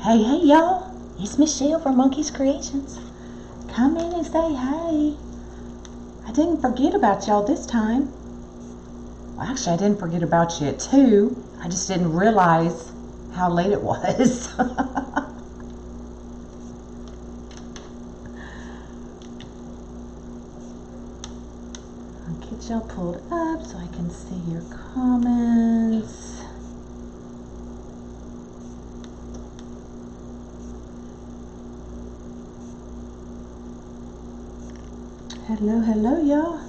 Hey, y'all. It's Michelle from Monkey's Creations. Come in and say hey. I didn't forget about y'all this time. Well, actually, I didn't forget about you too. I just didn't realize how late it was. I'll get y'all pulled up so I can see your comments. Hello, y'all.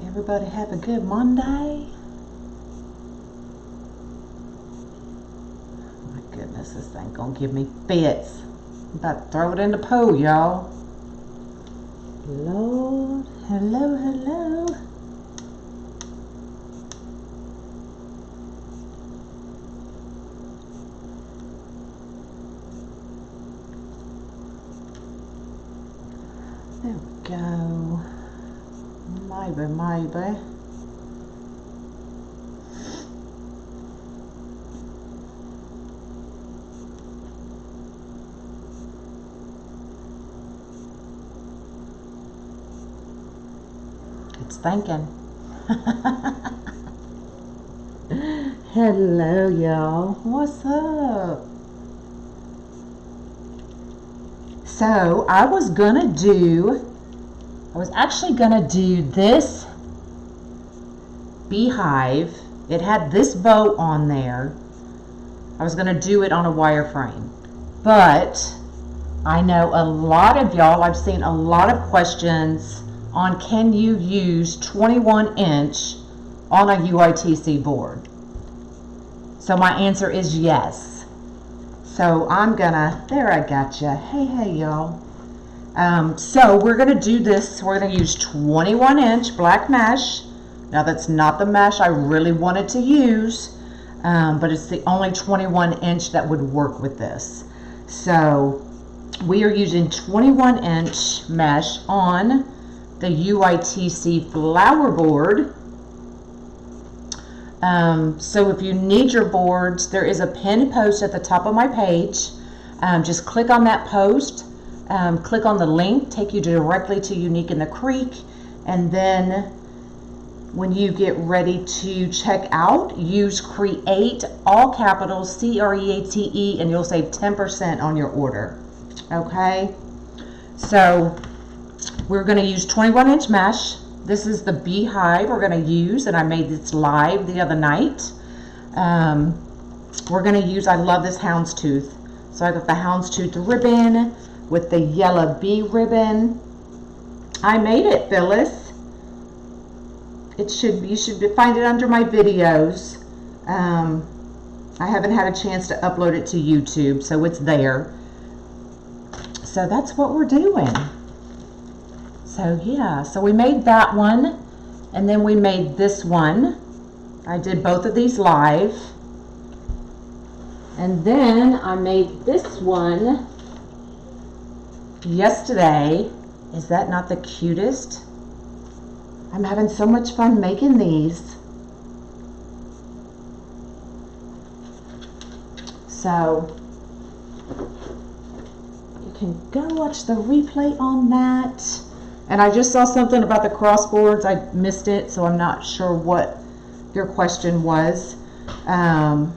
Everybody have a good Monday. My goodness, this thing gonna give me fits. I'm about to throw it in the pool, y'all. Lord, hello. There we go. Maybe. It's thinking. Hello, y'all. What's up? So I was actually gonna do this beehive. It had this bow on there. I was gonna do it on a wireframe, but I know a lot of y'all, I've seen a lot of questions on can you use 21-inch on a UITC board. So my answer is yes. So there I gotcha. Hey y'all. So we're gonna do this, we're gonna use 21-inch black mesh. Now that's not the mesh I really wanted to use, but it's the only 21-inch that would work with this. So we are using 21-inch mesh on the UITC flower board. So if you need your boards, there is a pinned post at the top of my page. Just click on that post, click on the link, take you directly to Unique in the Creek, and then when you get ready to check out, use CREATE, all capitals, CREATE, and you'll save 10% on your order. Okay, so we're going to use 21-inch mesh. This is the beehive we're going to use, and I made this live the other night. We're going to use, I love this houndstooth. So I got the houndstooth ribbon with the yellow bee ribbon. I made it, Phyllis. You should find it under my videos. I haven't had a chance to upload it to YouTube, so it's there. So that's what we're doing. So yeah, so we made that one, and then we made this one. I did both of these live. And then I made this one yesterday. Is that not the cutest? I'm having so much fun making these. So you can go watch the replay on that. And I just saw something about the crossboards. I missed it, so I'm not sure what your question was. I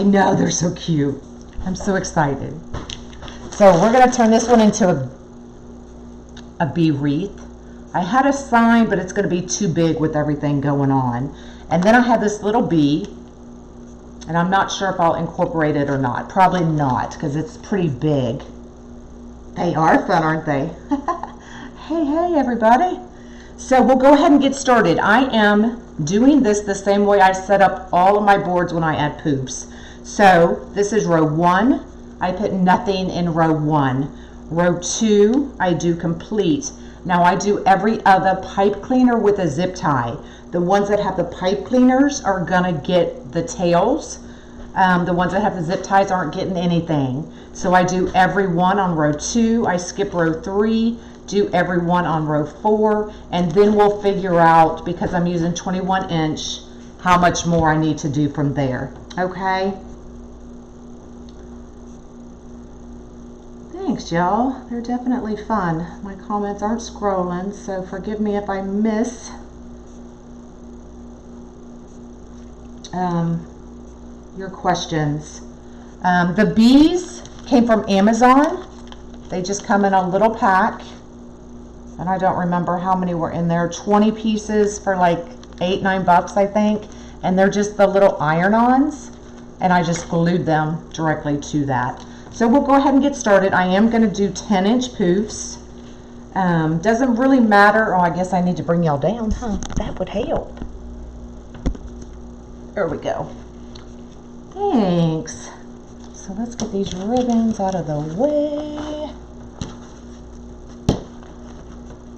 know, they're so cute. I'm so excited. So we're going to turn this one into a bee wreath. I had a sign, but it's going to be too big with everything going on. And then I have this little bee, and I'm not sure if I'll incorporate it or not. Probably not, because it's pretty big. They are fun, aren't they? Hey, everybody. So we'll go ahead and get started. I am doing this the same way I set up all of my boards when I add poops. So this is row 1. I put nothing in row 1. Row 2, I do complete. Now I do every other pipe cleaner with a zip tie. The ones that have the pipe cleaners are gonna get the tails. The ones that have the zip ties aren't getting anything. So I do every one on row 2. I skip row 3 do every one on row 4, and then we'll figure out, because I'm using 21 inch, how much more I need to do from there. Okay? Thanks, y'all. They're definitely fun. My comments aren't scrolling, so forgive me if I miss your questions. The bees came from Amazon. They just come in a little pack, and I don't remember how many were in there. 20 pieces for like $8-9, I think, and they're just the little iron-ons, and I just glued them directly to that. So we'll go ahead and get started. I am going to do 10-inch poofs. Doesn't really matter. Oh, I guess I need to bring y'all down, huh? That would help. There we go. Thanks. So let's get these ribbons out of the way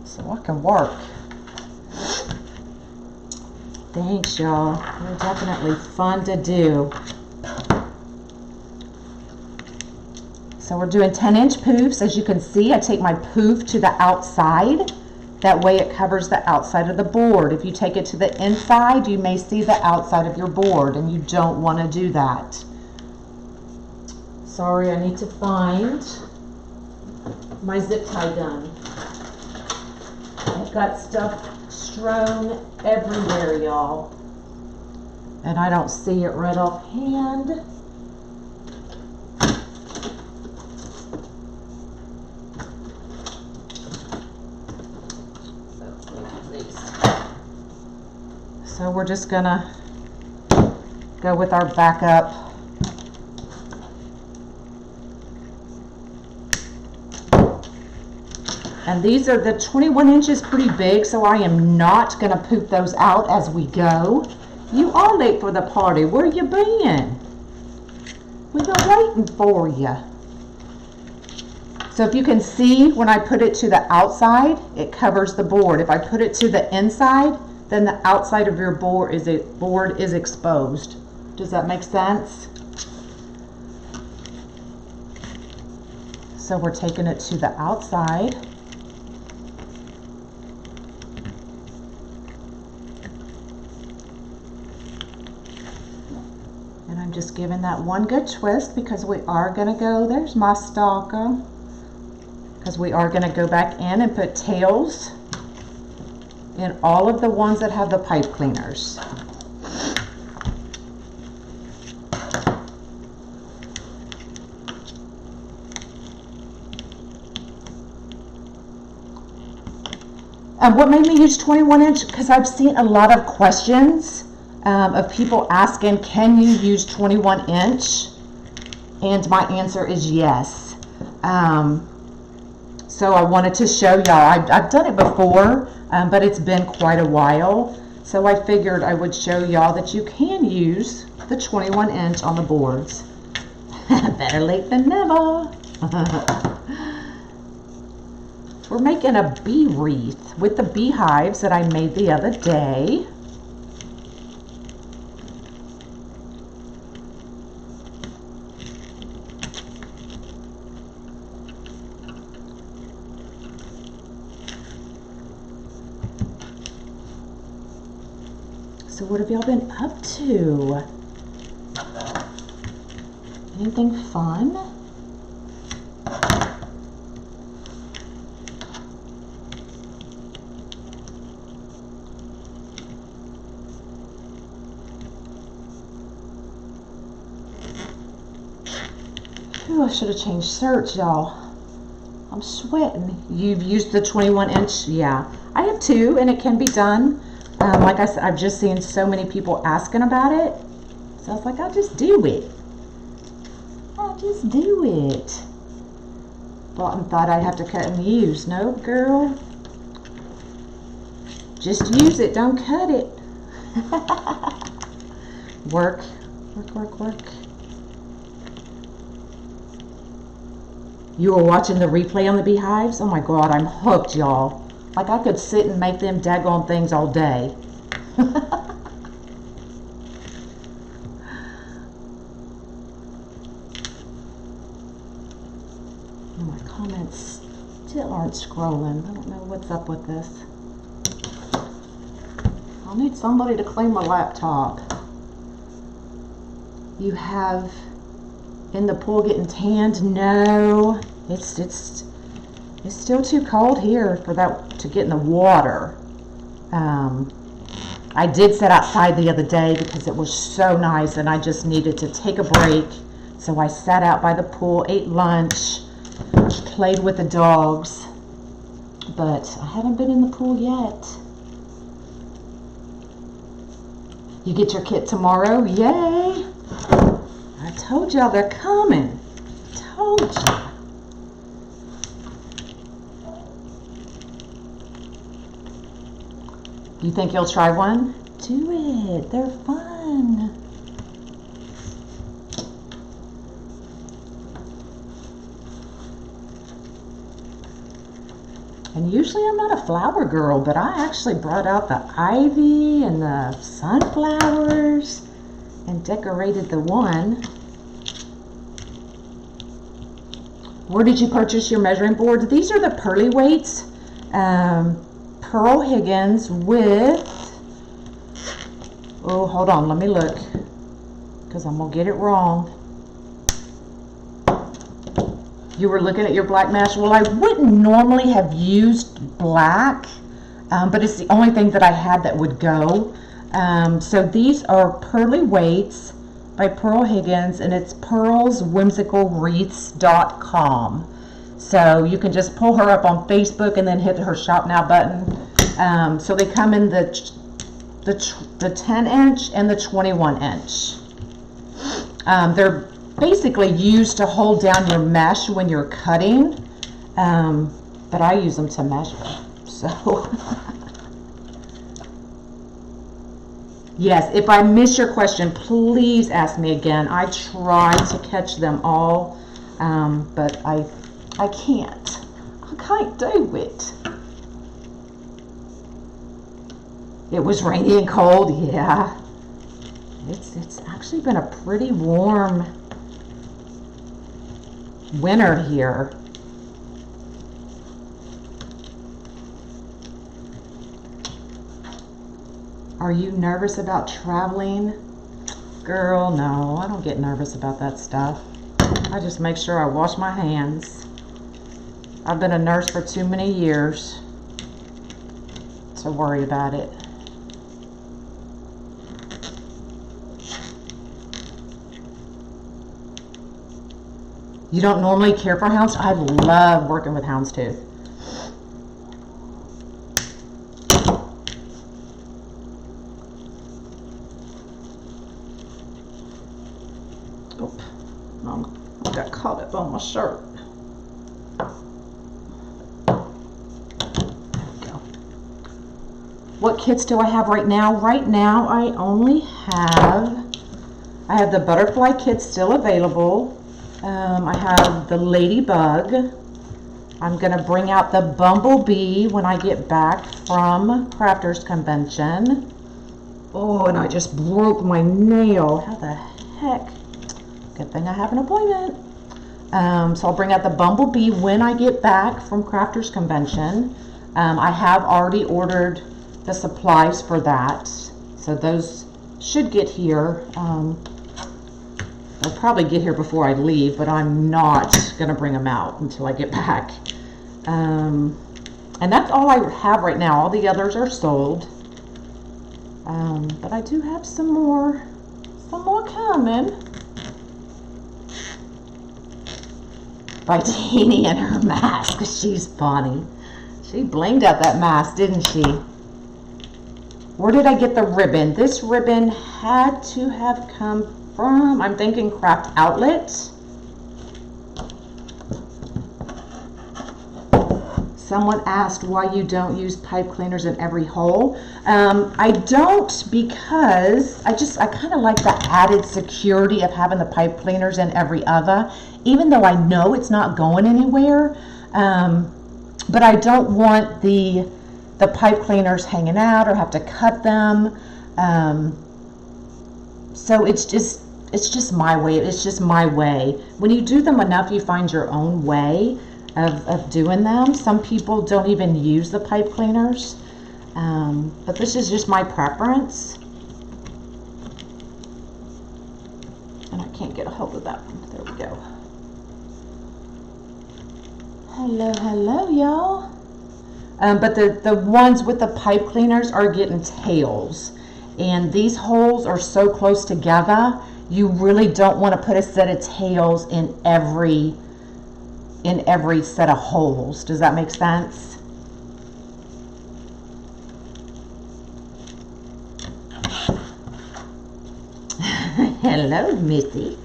so I can work. Thanks, y'all. They're definitely fun to do. So we're doing 10-inch poofs. As you can see, I take my poof to the outside. That way it covers the outside of the board. If you take it to the inside, you may see the outside of your board, and you don't want to do that. Sorry, I need to find my zip tie gun. I've got stuff strewn everywhere, y'all, and I don't see it right offhand. So we're just gonna go with our backup. And these are the 21 inches, pretty big, so I am not gonna poop those out as we go. You are late for the party. Where you been? We've been waiting for you. So if you can see, when I put it to the outside, it covers the board. If I put it to the inside, then the outside of your board is exposed. Does that make sense? So we're taking it to the outside. And I'm just giving that one good twist because we are gonna go, there's my stalker, because we are gonna go back in and put tails in all of the ones that have the pipe cleaners. And what made me use 21 inch, because I've seen a lot of questions of people asking, can you use 21 inch? And my answer is yes. So I wanted to show y'all. I've done it before, but it's been quite a while. So I figured I would show y'all that you can use the 21 inch on the boards. Better late than never. We're making a bee wreath with the beehives that I made the other day. So what have y'all been up to? Anything fun? Ooh, I should have changed shirts, y'all. I'm sweating. You've used the 21 inch? Yeah. I have two, and it can be done. Like I said, I've just seen so many people asking about it. So I was like, I'll just do it. I'll just do it. Thought I'd have to cut and use. No, girl. Just use it. Don't cut it. Work. Work, work, work. You were watching the replay on the beehives? Oh my God, I'm hooked, y'all. Like I could sit and make them daggone things all day. My comments still aren't aren't scrolling. I don't know what's up with this. I'll need somebody to clean my laptop. You have in the pool getting tanned? No, it's still too cold here for that to get in the water. I did sit outside the other day because it was so nice and I just needed to take a break. So I sat out by the pool, ate lunch, played with the dogs, but I haven't been in the pool yet. You get your kit tomorrow? Yay! I told y'all they're coming. Told you. You think you'll try one? Do it. They're fun. And usually I'm not a flower girl, but I actually brought out the ivy and the sunflowers and decorated the one. Where did you purchase your measuring board? These are the Pearly Weights. Pearl Higgins with, oh, hold on, let me look, because I'm going to get it wrong. You were looking at your black mesh. Well, I wouldn't normally have used black, but it's the only thing that I had that would go. So these are Pearly Weights by Pearl Higgins, and it's pearlswhimsicalwreaths.com. So you can just pull her up on Facebook and then hit her Shop Now button. So they come in the 10-inch and the 21-inch. They're basically used to hold down your mesh when you're cutting, but I use them to measure. So yes, if I miss your question, please ask me again. I try to catch them all, but I can't. I can't do it. It was rainy and cold, yeah. It's actually been a pretty warm winter here. Are you nervous about traveling? Girl, no, I don't get nervous about that stuff. I just make sure I wash my hands. I've been a nurse for too many years to worry about it. You don't normally care for hounds? I love working with houndstooth. Oop, I got caught up on my shirt. There we go. What kits do I have right now? Right now I only have, I have the butterfly kit still available. I have the ladybug. I'm going to bring out the bumblebee when I get back from Crafters Convention. Oh, and I just broke my nail. How the heck? Good thing I have an appointment. So I'll bring out the bumblebee when I get back from Crafters Convention. I have already ordered the supplies for that. So those should get here. They'll probably get here before I leave, but I'm not going to bring them out until I get back. And that's all I have right now. All the others are sold. But I do have some more coming. By Teeny and her mask. She's funny. She blinged out that mask, didn't she? Where did I get the ribbon? This ribbon had to have come from, I'm thinking, Craft Outlet. Someone asked why you don't use pipe cleaners in every hole. I don't, because I kind of like the added security of having the pipe cleaners in every other, even though I know it's not going anywhere. But I don't want the pipe cleaners hanging out or have to cut them. So it's just my way. It's just my way. When you do them enough, you find your own way. of doing them. Some people don't even use the pipe cleaners, but this is just my preference. And I can't get a hold of that one. There we go. Hello, hello, y'all. But the ones with the pipe cleaners are getting tails. And these holes are so close together, you really don't want to put a set of tails in every set of holes. Does that make sense? Hello, Missy.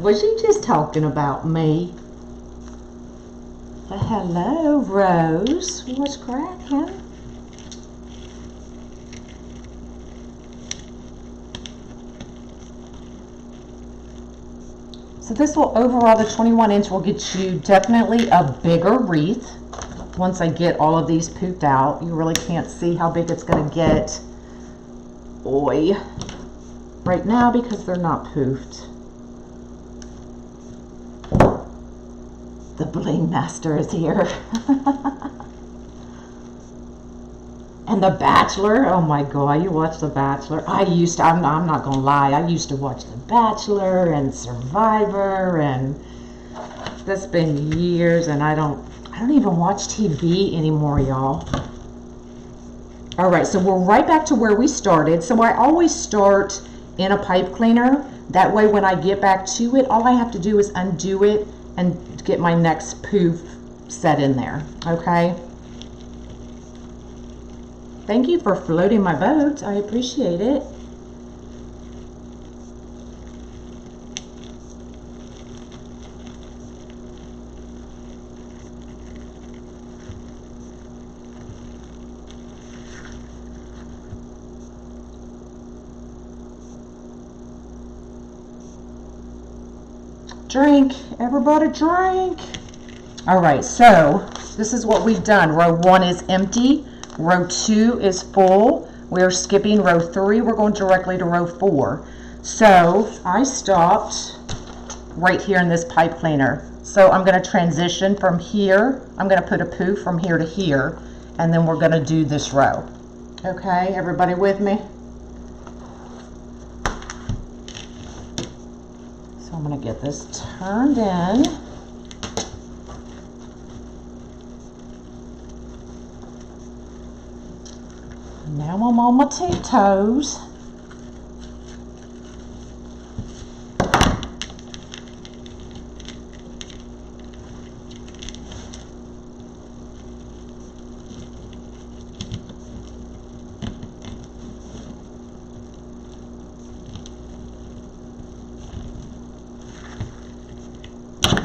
Was she just talking about me? Hello, Rose. What's cracking? So this will, overall, the 21 inch will get you definitely a bigger wreath. Once I get all of these poofed out, you really can't see how big it's going to get right now because they're not poofed. The Bling Master is here. And The Bachelor. Oh my God, you watch The Bachelor? I'm not gonna lie, I used to watch The Bachelor and Survivor, and that's been years, and I don't even watch TV anymore, y'all. All right, so we're right back to where we started. So I always start in a pipe cleaner. That way when I get back to it, all I have to do is undo it and get my next poof set in there, okay? Thank you for floating my boat. I appreciate it. Drink, everybody drink. All right, so this is what we've done. Row 1 is empty. Row 2 is full. We're skipping row 3. We're going directly to row 4. So I stopped right here in this pipe cleaner. So I'm going to transition from here. I'm going to put a poof from here to here, and then we're going to do this row. Okay, everybody with me? So I'm going to get this turned in. Now I'm on my tiptoes.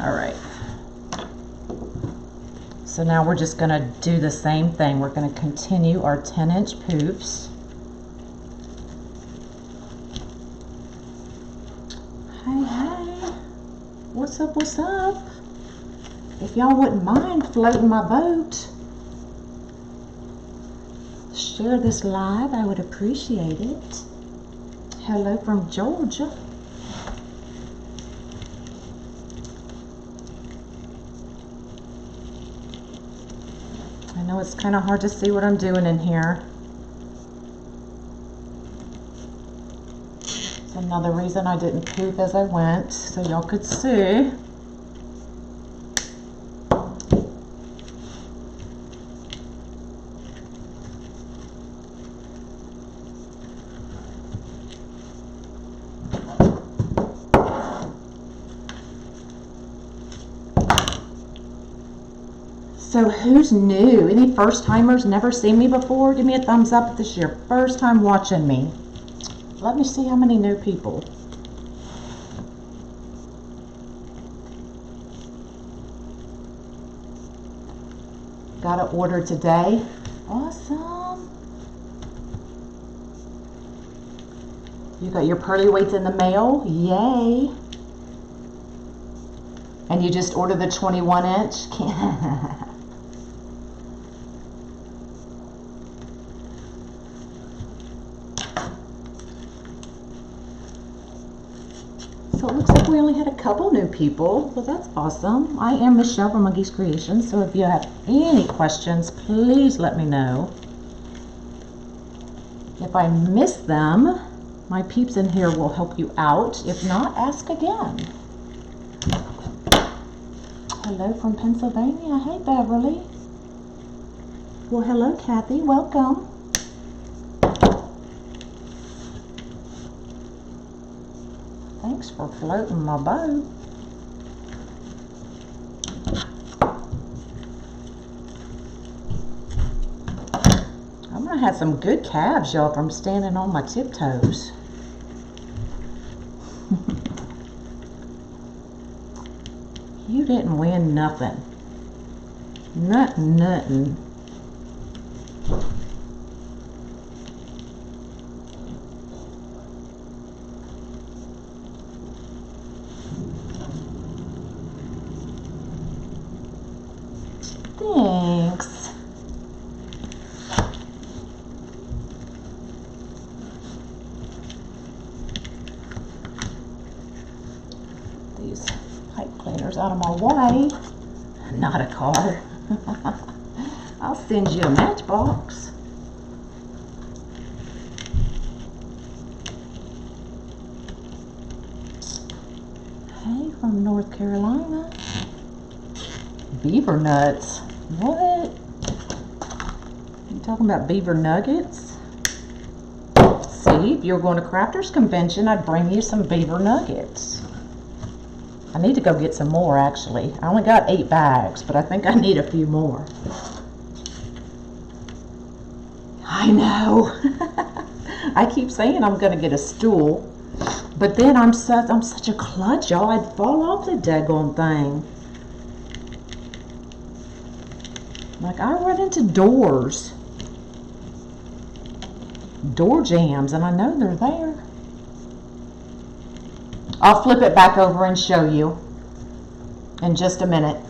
All right. So now we're just going to do the same thing. We're going to continue our 10-inch poofs. Hey, hey. What's up, what's up? If y'all wouldn't mind floating my boat, share this live, I would appreciate it. Hello from Georgia. I know it's kind of hard to see what I'm doing in here. It's another reason I didn't poof as I went, so y'all could see. So who's new? Any first timers never seen me before? Give me a thumbs up if this is your first time watching me. Let me see how many new people. Got an order today. Awesome. You got your pearly weights in the mail. Yay. And you just ordered the 21 inch. So it looks like we only had a couple new people, so that's awesome. I am Michelle from Monkey's Creations, so if you have any questions, please let me know. If I miss them, my peeps in here will help you out. If not, ask again. Hello from Pennsylvania. Hey, Beverly. Well, hello, Kathy. Welcome. Thanks for floating my boat. I'm gonna have some good calves, y'all, from standing on my tiptoes. You didn't win nothing. Nothing. Thanks. These pipe cleaners out of my way. Not a car. I'll send you a matchbox. Hey, from North Carolina. Beaver nuts. What? You talking about beaver nuggets? See, if you're going to Crafters Convention, I'd bring you some beaver nuggets. I need to go get some more, actually. I only got 8 bags, but I think I need a few more. I know. I keep saying I'm going to get a stool, but then I'm such a klutz, y'all. I'd fall off the daggone thing. Like, I run into doors. Door jams, and I know they're there. I'll flip it back over and show you in just a minute.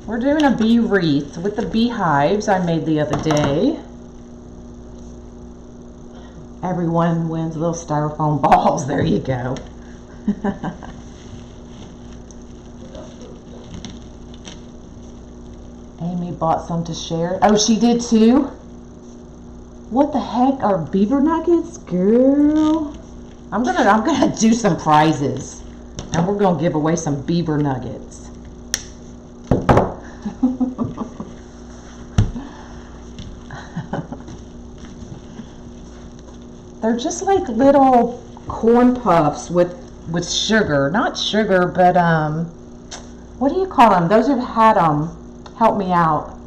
We're doing a bee wreath with the beehives I made the other day. Everyone wins little styrofoam balls. There you go. Amy bought some to share. Oh, she did too? What the heck are beaver nuggets, girl? I'm gonna do some prizes, and we're gonna give away some beaver nuggets. They're just like little corn puffs with sugar. Not sugar, but what do you call them? Those who've had them, help me out.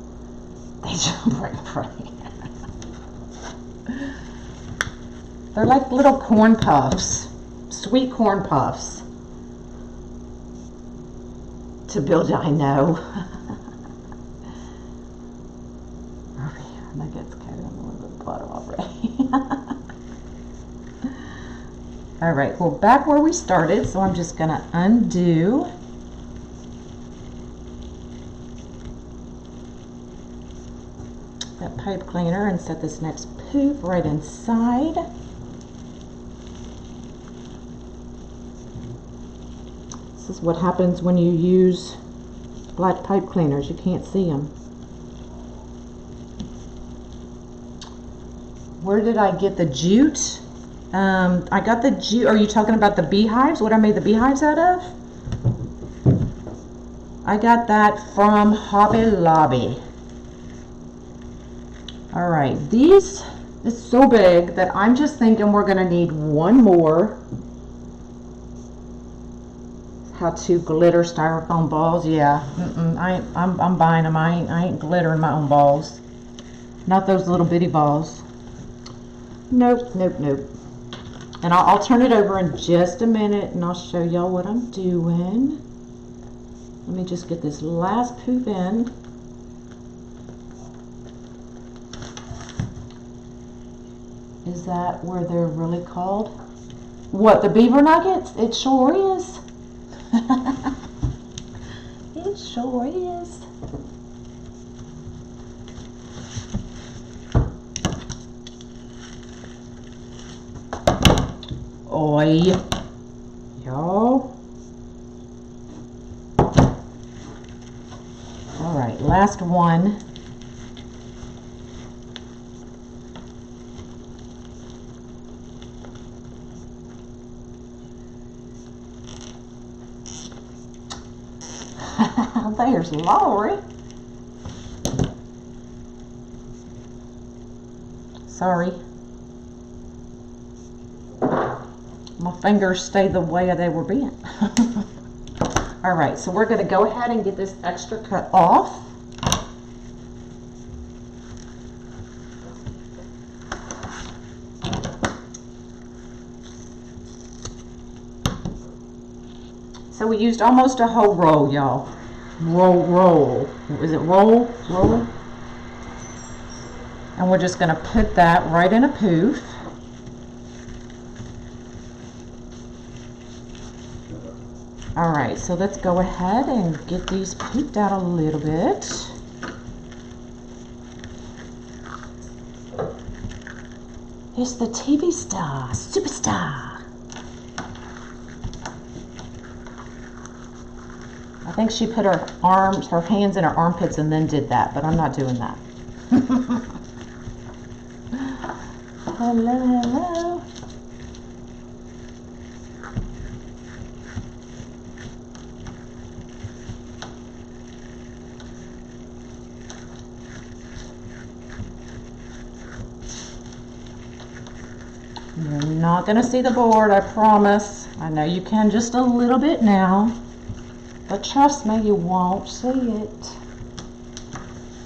They jump right free. They're like little corn puffs, sweet corn puffs. To build, I know. Over here, that gets carried on a little bit of butter already. All right, well, back where we started, so I'm just gonna undo. That pipe cleaner and set this next poop right inside. This is what happens when you use black pipe cleaners. You can't see them. Where did I get the jute? I got the jute. Are you talking about the beehives? What I made the beehives out of? I got that from Hobby Lobby. All right, these is so big that I'm just thinking we're gonna need one more. How to glitter styrofoam balls? Yeah, I'm buying them. I ain't glittering my own balls. Not those little bitty balls. Nope. And I'll turn it over in just a minute, and I'll show y'all what I'm doing. Let me just get this last poop in. Is that where they're really called? What, the beaver nuggets? It sure is. It sure is. Oi. Y'all. All right, last one. There's Lori. Sorry. My fingers stayed the way they were bent. All right, so we're going to go ahead and get this extra cut off. So we used almost a whole roll, y'all. Roll. Is it roll? Roll? And we're just going to put that right in a poof. All right, so let's go ahead and get these poofed out a little bit. It's the TV star, superstar. I think she put her hands in her armpits and then did that, but I'm not doing that. Hello, hello. You're not going to see the board, I promise. I know you can just a little bit now, but trust me, you won't see it.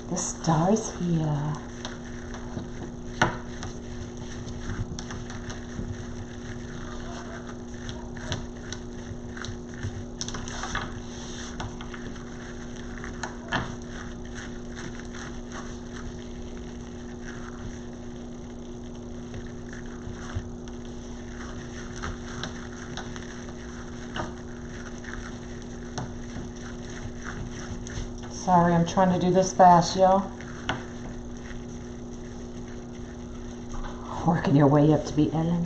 The star's here. Sorry, I'm trying to do this fast, y'all. Working your way up to be Ellen.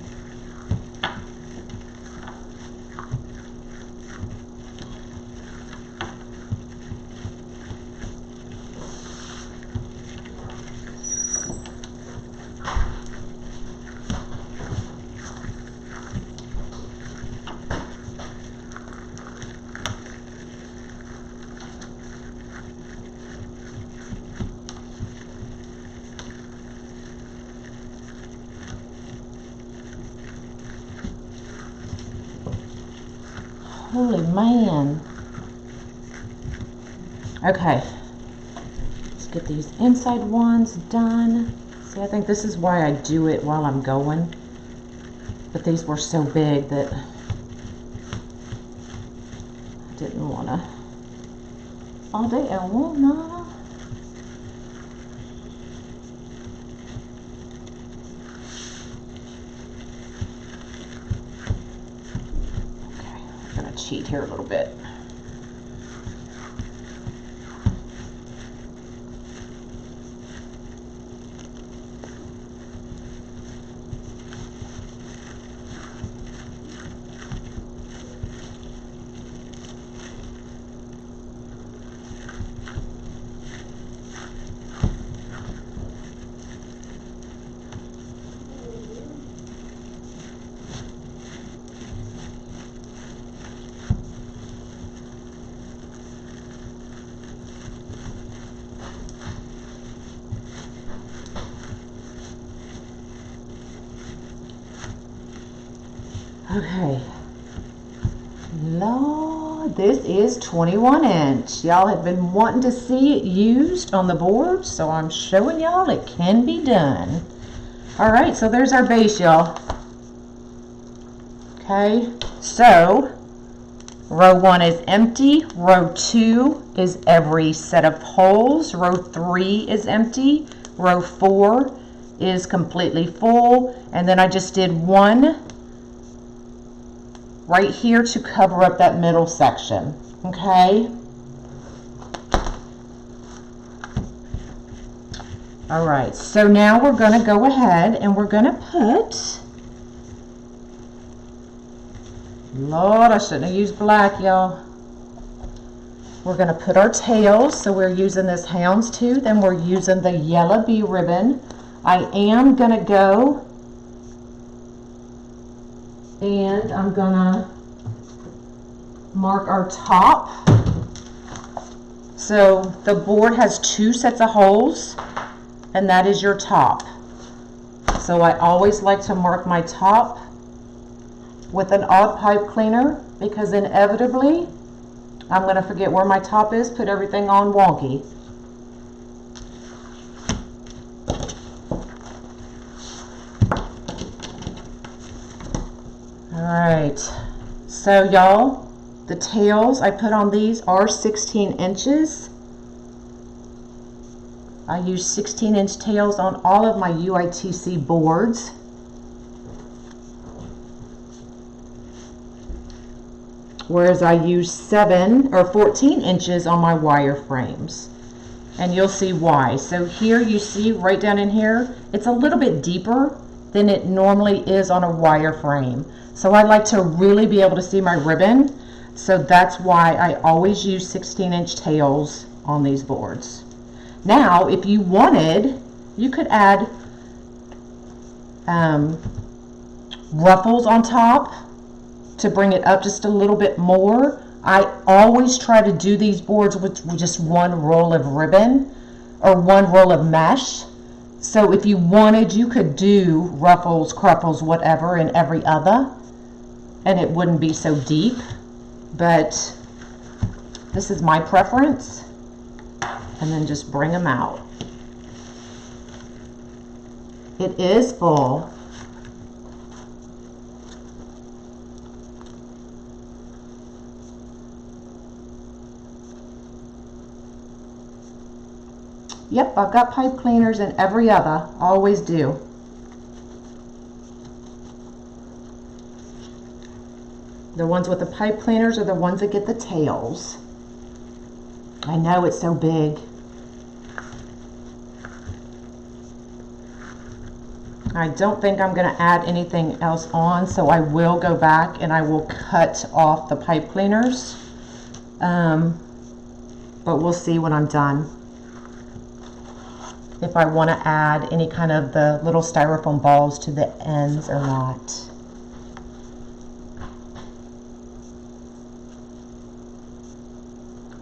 Holy man. Okay. Let's get these inside ones done. See, I think this is why I do it while I'm going. But these were so big that I didn't want to. All day I won't know. Cheat here a little bit. Okay, Lord, this is 21 inch. Y'all have been wanting to see it used on the board, so I'm showing y'all it can be done. All right, so there's our base, y'all. Okay, so row 1 is empty, row 2 is every set of holes, row 3 is empty, row 4 is completely full, and then I just did one right here to cover up that middle section. Okay. All right, so now we're going to go ahead and we're going to put Lord, I shouldn't have used black, y'all. We're going to put our tails, so we're using this houndstooth, and we're using the yellow bee ribbon. I am going to go and I'm going to mark our top. So the board has 2 sets of holes, and that is your top. So I always like to mark my top with an odd pipe cleaner, because inevitably I'm going to forget where my top is, put everything on wonky. Alright, so y'all, the tails I put on these are 16 inches. I use 16-inch tails on all of my UITC boards. Whereas I use 7 or 14 inches on my wire frames. And you'll see why. So here you see right down in here, it's a little bit deeper than it normally is on a wire frame. So I like to really be able to see my ribbon. So that's why I always use 16-inch tails on these boards. Now, if you wanted, you could add ruffles on top to bring it up just a little bit more. I always try to do these boards with just 1 roll of ribbon or 1 roll of mesh. So if you wanted, you could do ruffles, cruffles, whatever in every other, and it wouldn't be so deep. But this is my preference. And then just bring them out. It is full. Yep, I've got pipe cleaners in every other. Always do. The ones with the pipe cleaners are the ones that get the tails. I know it's so big. I don't think I'm going to add anything else on, so I will go back and I will cut off the pipe cleaners. But we'll see when I'm done if I want to add any kind of the little styrofoam balls to the ends or not.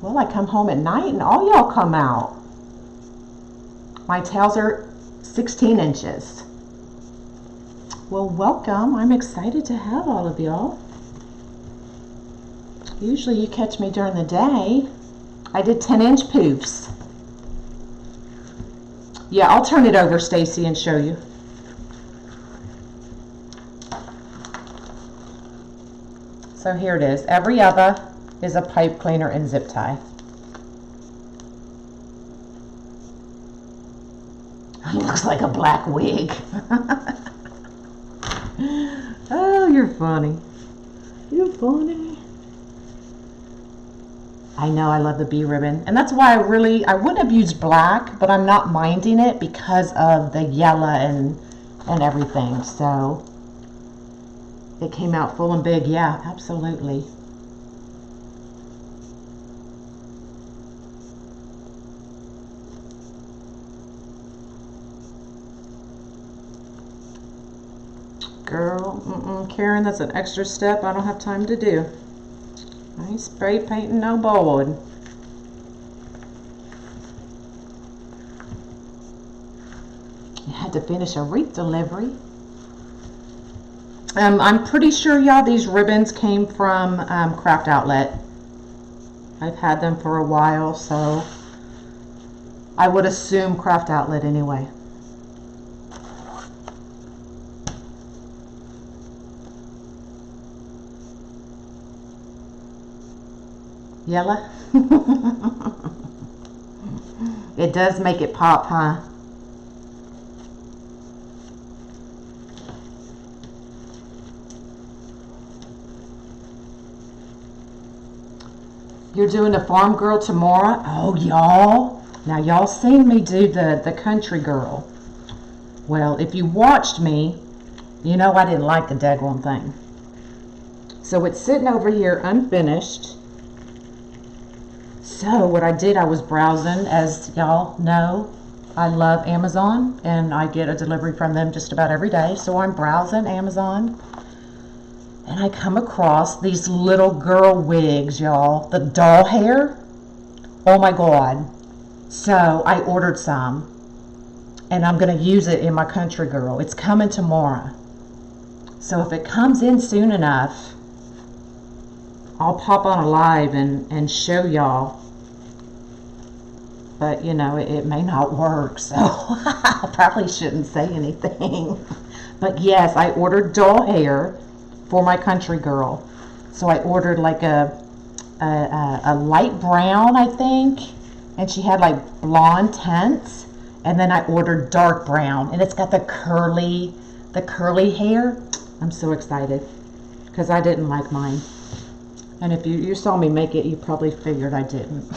Well, I come home at night and all y'all come out. My tails are 16 inches. Well, welcome. I'm excited to have all of y'all. Usually you catch me during the day. I did 10-inch poofs. Yeah, I'll turn it over, Stacy, and show you. So here it is. Every other is a pipe cleaner and zip tie. It looks like a black wig. Oh, you're funny. You're funny. I know, I love the bee ribbon. And that's why I wouldn't have used black, but I'm not minding it because of the yellow and everything. So it came out full and big. Yeah, absolutely. Girl, Karen, that's an extra step I don't have time to do. I ain't spray painting no board. I had to finish a wreath delivery. I'm pretty sure, y'all, these ribbons came from Craft Outlet. I've had them for a while, so I would assume Craft Outlet anyway. Yellow? It does make it pop, huh? You're doing the farm girl tomorrow? Oh, y'all. Now, y'all seen me do the country girl. Well, if you watched me, you know I didn't like the daggone thing. So it's sitting over here unfinished. So what I did, I was browsing. As y'all know, I love Amazon and I get a delivery from them just about every day. So I'm browsing Amazon and I come across these little girl wigs, y'all. The doll hair. Oh my God. So I ordered some and I'm going to use it in my country girl. It's coming tomorrow. So if it comes in soon enough, I'll pop on a live and show y'all. But, you know, it may not work, so I probably shouldn't say anything. But yes, I ordered doll hair for my country girl. So I ordered like a light brown, I think. And she had like blonde tints. And then I ordered dark brown. And it's got the curly hair. I'm so excited because I didn't like mine. And if you saw me make it, you probably figured I didn't.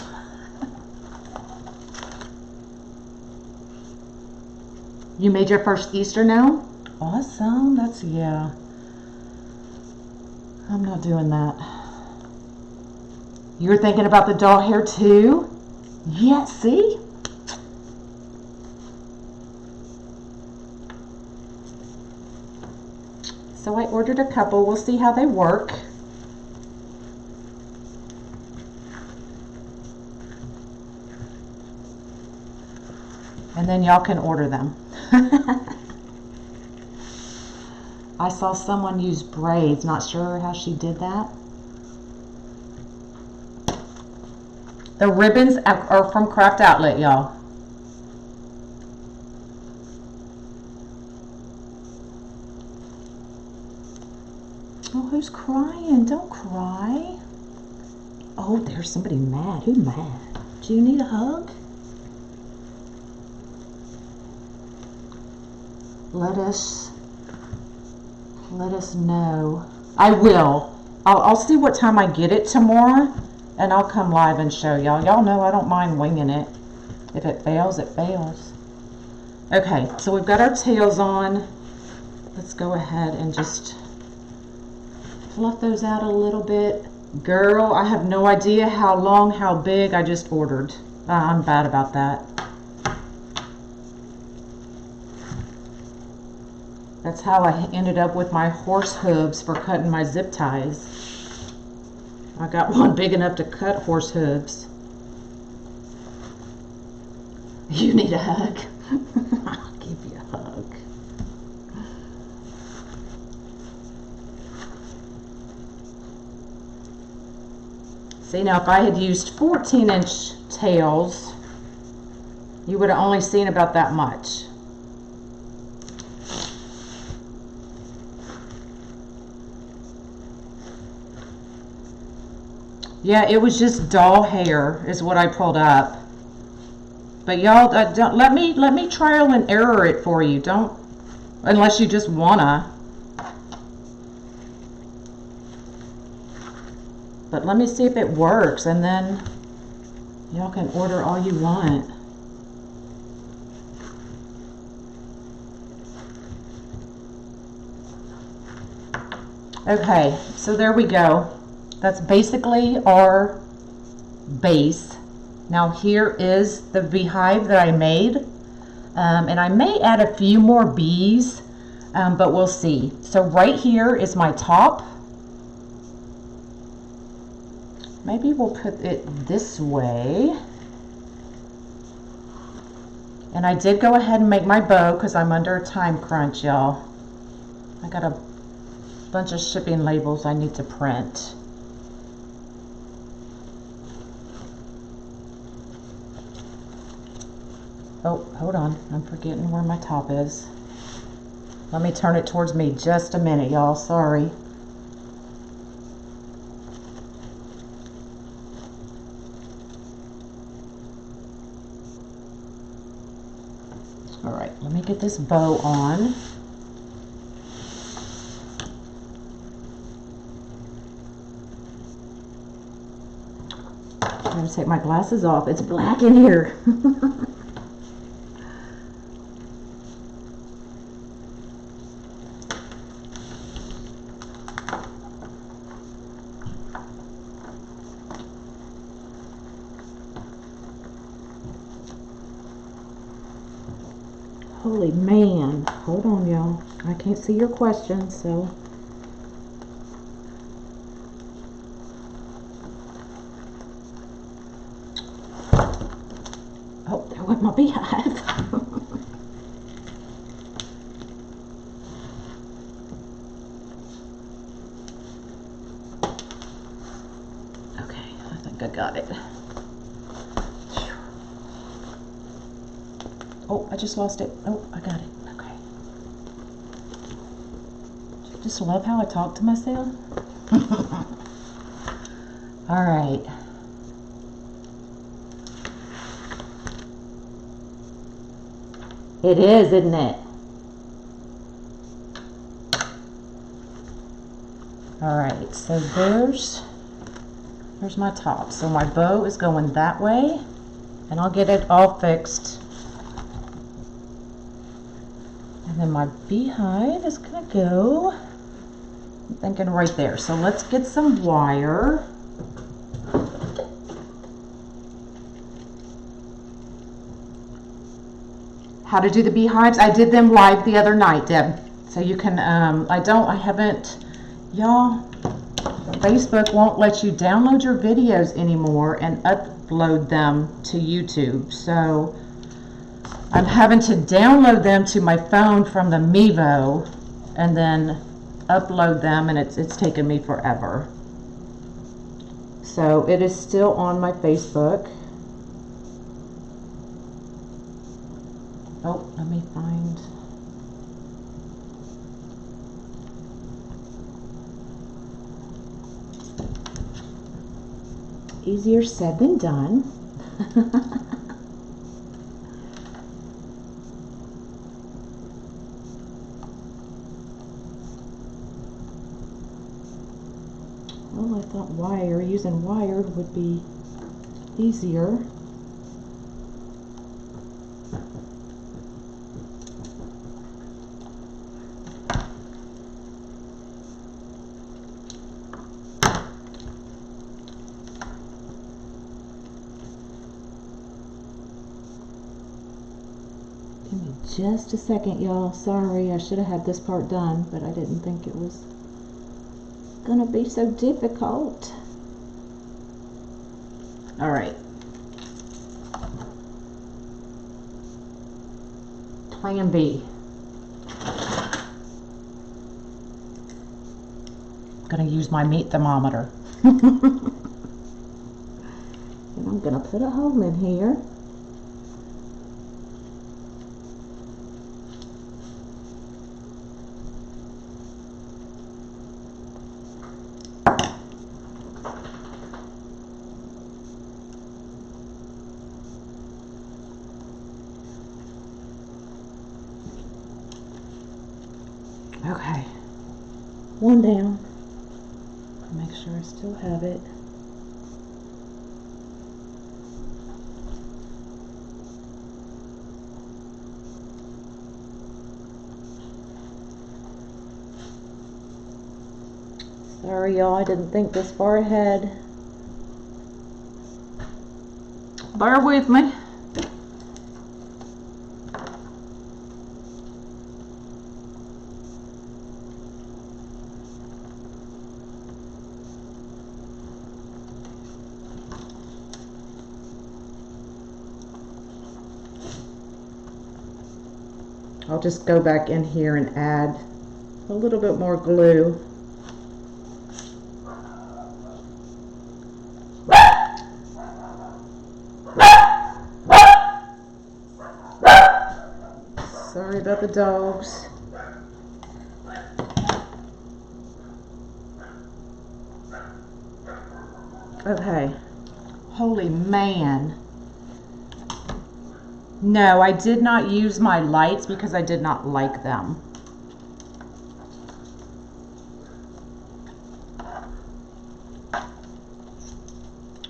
You made your first Easter now? Awesome. That's, yeah. I'm not doing that. You're thinking about the doll hair too? Yeah, see? So I ordered a couple. We'll see how they work. And then y'all can order them. I saw someone use braids. Not sure how she did that. The ribbons are from Craft Outlet, y'all. Oh, who's crying? Don't cry. Oh, there's somebody mad. Who's mad? Do you need a hug? Let us know. I will. I'll see what time I get it tomorrow, and I'll come live and show y'all. Y'all know I don't mind winging it. If it fails, it fails. Okay, so we've got our tails on. Let's go ahead and just fluff those out a little bit. Girl, I have no idea how long, how big I just ordered. I'm bad about that. That's how I ended up with my horse hooves for cutting my zip ties. I got one big enough to cut horse hooves. You need a hug? I'll give you a hug. See, now if I had used 14-inch tails, you would have only seen about that much. Yeah, it was just doll hair is what I pulled up. But y'all, don't let me trial and error it for you. Don't, unless you just wanna. But let me see if it works, and then y'all can order all you want. Okay, so there we go. That's basically our base. Now here is the beehive that I made. And I may add a few more bees, but we'll see. So right here is my top. Maybe we'll put it this way. And I did go ahead and make my bow because I'm under a time crunch, y'all. I got a bunch of shipping labels I need to print. Oh, hold on. I'm forgetting where my top is. Let me turn it towards me just a minute, y'all. Sorry. All right, let me get this bow on. I'm going to take my glasses off. It's black in here. Holy man. Hold on, y'all. I can't see your questions, so. Oh, there went my beehive. Okay, I think I got it. Oh, I just lost it. Oh, I got it. Okay. Just love how I talk to myself. All right. It is, isn't it? All right, so there's my top. So my bow is going that way, and I'll get it all fixed. And then my beehive is gonna go, I'm thinking right there. So let's get some wire. How to do the beehives? I did them live the other night, Deb. So you can, I haven't, y'all, Facebook won't let you download your videos anymore and upload them to YouTube. So I'm having to download them to my phone from the Mevo and then upload them, and it's taken me forever. So it is still on my Facebook. Oh, let me find. Easier said than done. Well, I thought using wire would be easier. Give me just a second, y'all. Sorry, I should have had this part done, but I didn't think it was gonna be so difficult. All right. Plan B. I'm gonna use my meat thermometer. And I'm gonna put a hole in here. Okay, one down. Make sure I still have it. Sorry, y'all, I didn't think this far ahead. Bear with me. I'll just go back in here and add a little bit more glue. Sorry about the dogs. Okay. Holy man. No, I did not use my lights because I did not like them.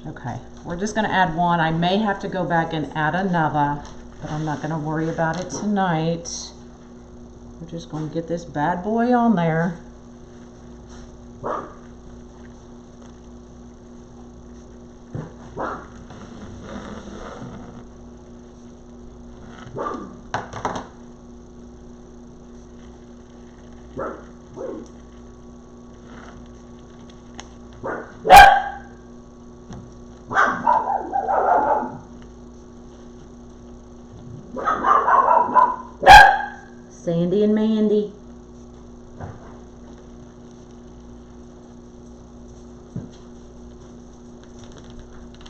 Okay, we're just going to add one. I may have to go back and add another, but I'm not going to worry about it tonight. We're just going to get this bad boy on there.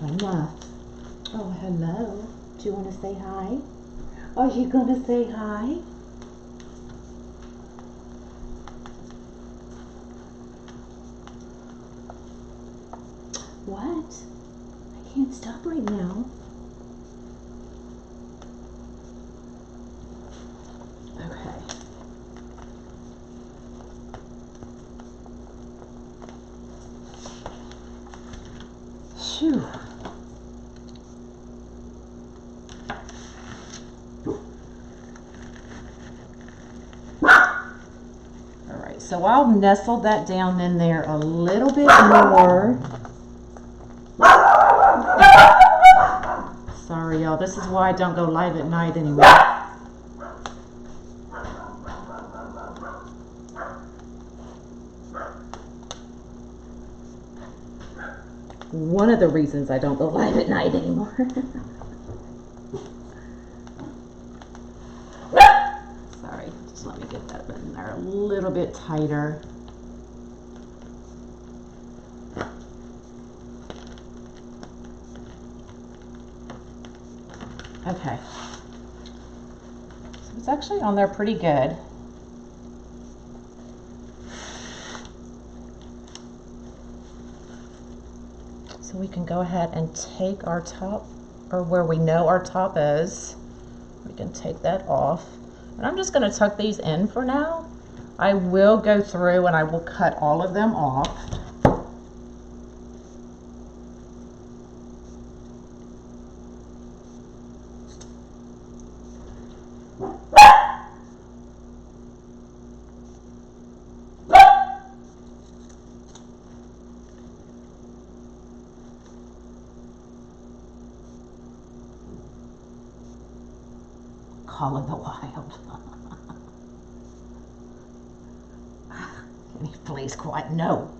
Enough. Oh, hello. Do you want to say hi? Are you going to say hi? What? I can't stop right now. Okay. Phew. Alright, so I'll nestle that down in there a little bit more. Sorry, y'all. This is why I don't go live at night anymore. One of the reasons I don't go live at night anymore. Sorry, just let me get that in there a little bit tighter. Okay. So it's actually on there pretty good. So we can go ahead and take our top, or where we know our top is, we can take that off. And I'm just going to tuck these in for now. I will go through and I will cut all of them off. Call of the Wild. Can you please quiet? No.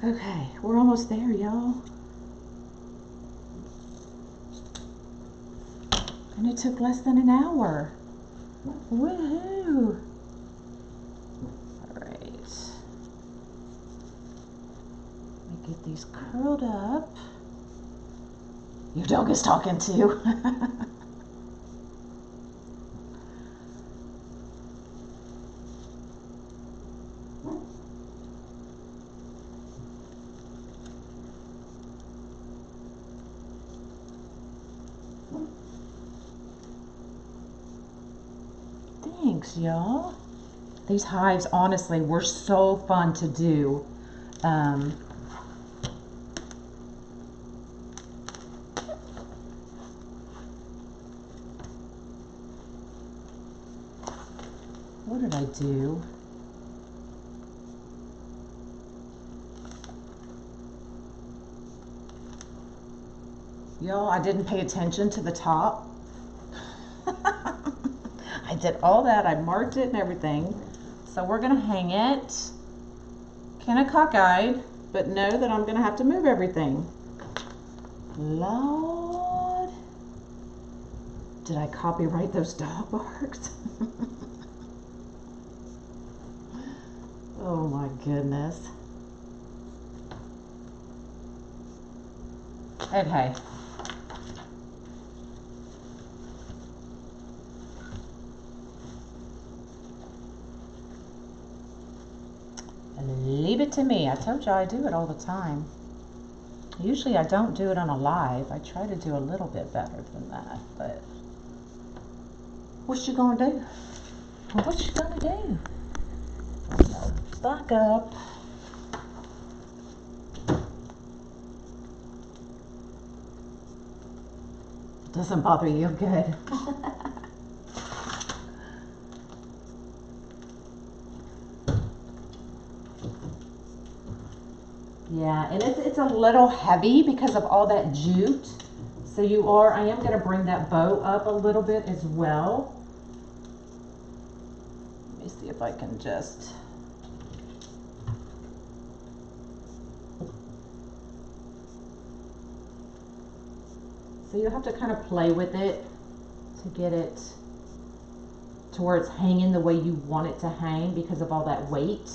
Okay, we're almost there, y'all. And it took less than an hour. Woohoo! Get these curled up. Your dog is talking too. Thanks, y'all. These hives, honestly, were so fun to do. What did I do? Y'all, I didn't pay attention to the top. I did all that. I marked it and everything. So we're going to hang it kind of cockeyed, but know that I'm going to have to move everything. Lord. Did I copyright those dog barks? Oh my goodness. Okay. Leave it to me. I told you I do it all the time. Usually I don't do it on a live. I try to do a little bit better than that, but what you gonna do? What you gonna do? No, back up. Doesn't bother you, good. Yeah, and it's a little heavy because of all that jute. So I am going to bring that bow up a little bit as well. Let me see if I can just... So you'll have to kind of play with it to get it to where it's hanging the way you want it to hang because of all that weight.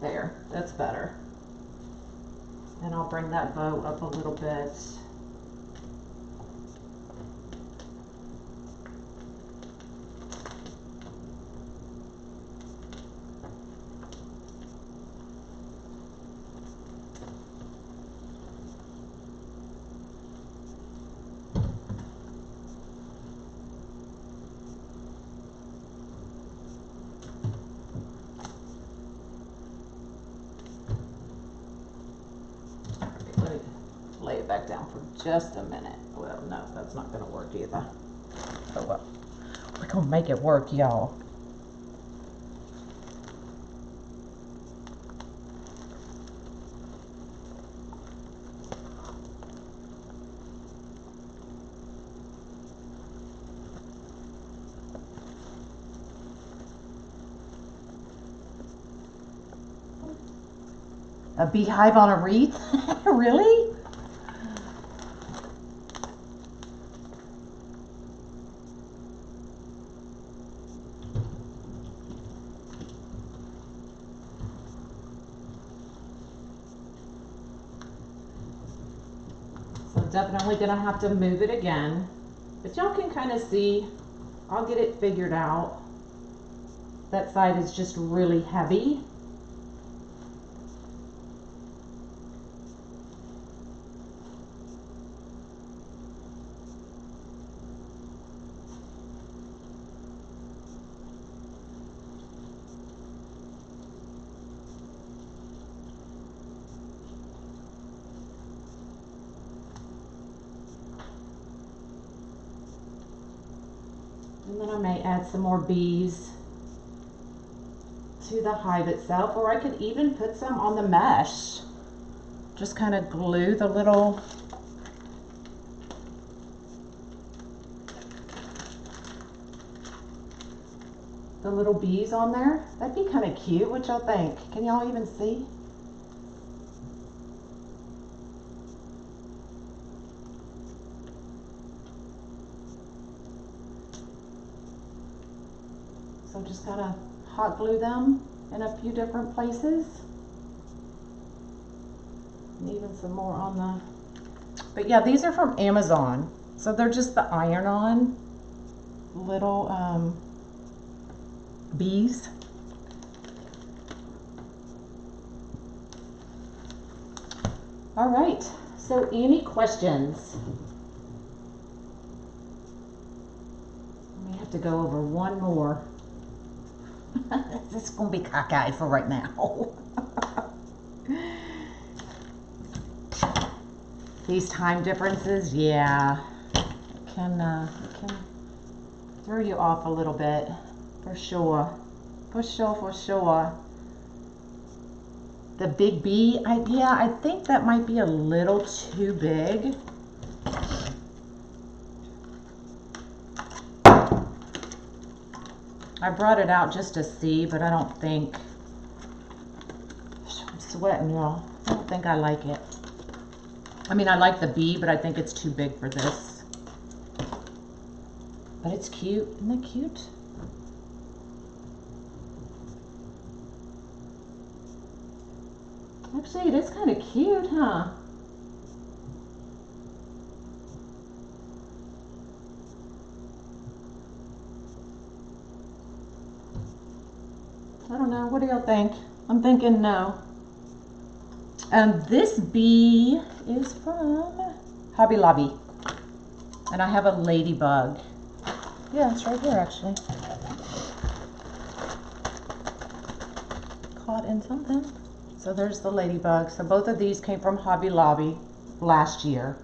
There, that's better. And I'll bring that bow up a little bit. Lay it back down for just a minute. Well, no, that's not going to work either. Oh well, we're going to make it work, y'all. A beehive on a wreath? Really? So definitely gonna have to move it again, but y'all can kind of see, I'll get it figured out. That side is just really heavy. And then I may add some more bees to the hive itself, or I could even put some on the mesh. Just kind of glue the little bees on there. That'd be kind of cute. What y'all think? Can y'all even see? So just kind of hot glue them in a few different places. And even some more on the, but yeah, these are from Amazon. So they're just the iron-on little bees. All right, so any questions? We have to go over one more. This is gonna be cockeyed for right now. These time differences, yeah, it can throw you off a little bit, for sure. For sure. The big bee, yeah, I think that might be a little too big. I brought it out just to see, but I don't think, I'm sweating, y'all. I don't think I like it. I mean, I like the bee, but I think it's too big for this. But it's cute. Isn't that cute? Actually, it is kind of cute, huh? I don't know. What do y'all think? I'm thinking no. This bee is from Hobby Lobby. And I have a ladybug. Yeah, it's right here actually. Caught in something. So there's the ladybug. So both of these came from Hobby Lobby last year.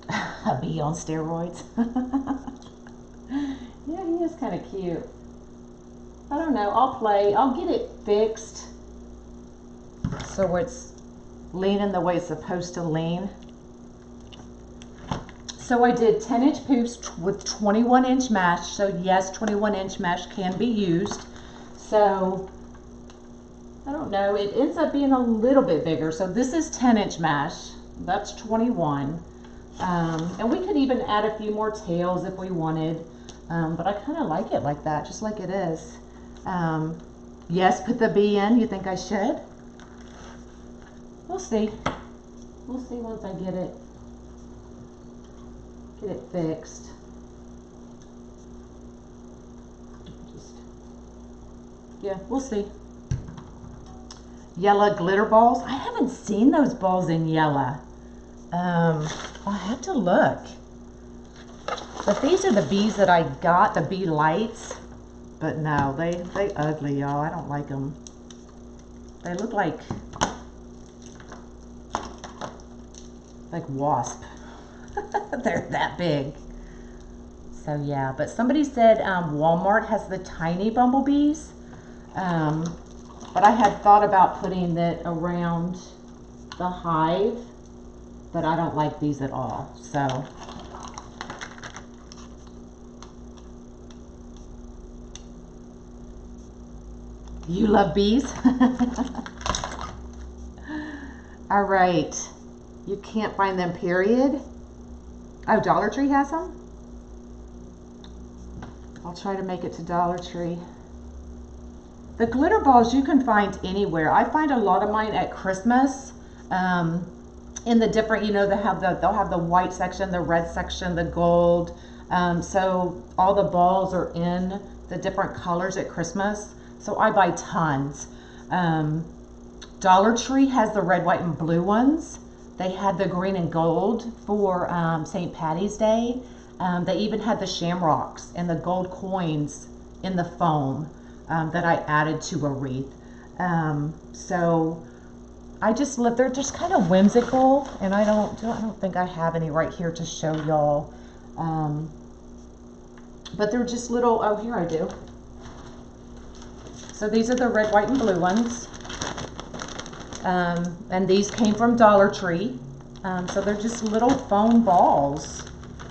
A bee on steroids. Yeah, he is kind of cute. I don't know. I'll play. I'll get it fixed so it's leaning the way it's supposed to lean. So I did 10-inch poops with 21-inch mesh. So yes, 21-inch mesh can be used. So I don't know, it ends up being a little bit bigger. So this is 10-inch mesh, that's 21. And we could even add a few more tails if we wanted, but I kind of like it like that, just like it is. Yes, put the bee in. You think I should? We'll see. We'll see once I get it fixed. Yeah, we'll see. Yellow glitter balls. I haven't seen those balls in yellow. I'll have to look. But these are the bees that I got, the bee lights. But no, they ugly, y'all. I don't like them. They look like wasp. They're that big. So yeah, but somebody said Walmart has the tiny bumblebees. But I had thought about putting it around the hive, but I don't like these at all. So you love bees? All right. You can't find them, period. Oh, Dollar Tree has them? I'll try to make it to Dollar Tree. The glitter balls you can find anywhere. I find a lot of mine at Christmas. In the different, you know, they'll have the white section, the red section, the gold. So all the balls are in the different colors at Christmas. So I buy tons. Dollar Tree has the red, white, and blue ones. They had the green and gold for St. Patty's Day. They even had the shamrocks and the gold coins in the foam that I added to a wreath. So I just love, they're just kind of whimsical, and I don't think I have any right here to show y'all. But they're just little, oh, here I do. So these are the red, white, and blue ones. And these came from Dollar Tree. So they're just little foam balls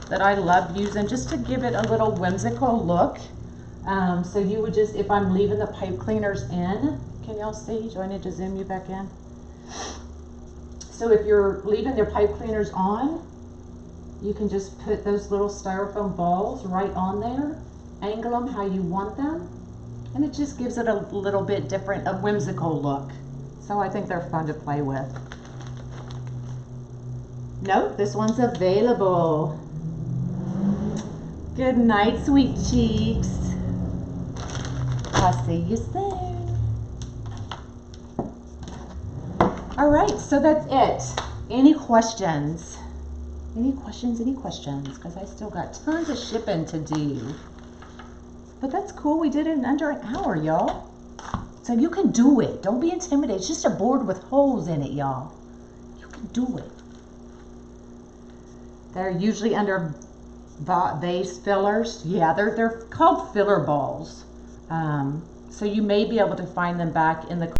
that I love using just to give it a little whimsical look. So you would just, if I'm leaving the pipe cleaners in, can y'all see? Do I need to zoom you back in? So if you're leaving your pipe cleaners on, you can just put those little styrofoam balls right on there, angle them how you want them, and it just gives it a little bit different, a whimsical look. So I think they're fun to play with. Nope, this one's available. Good night, sweet cheeks. I'll see you soon. All right, so that's it. Any questions? Any questions? Because I still got tons of shipping to do. But that's cool. We did it in under an hour, y'all. So you can do it. Don't be intimidated. It's just a board with holes in it, y'all. You can do it. They're usually under vase fillers. Yeah, they're called filler balls. So you may be able to find them back in the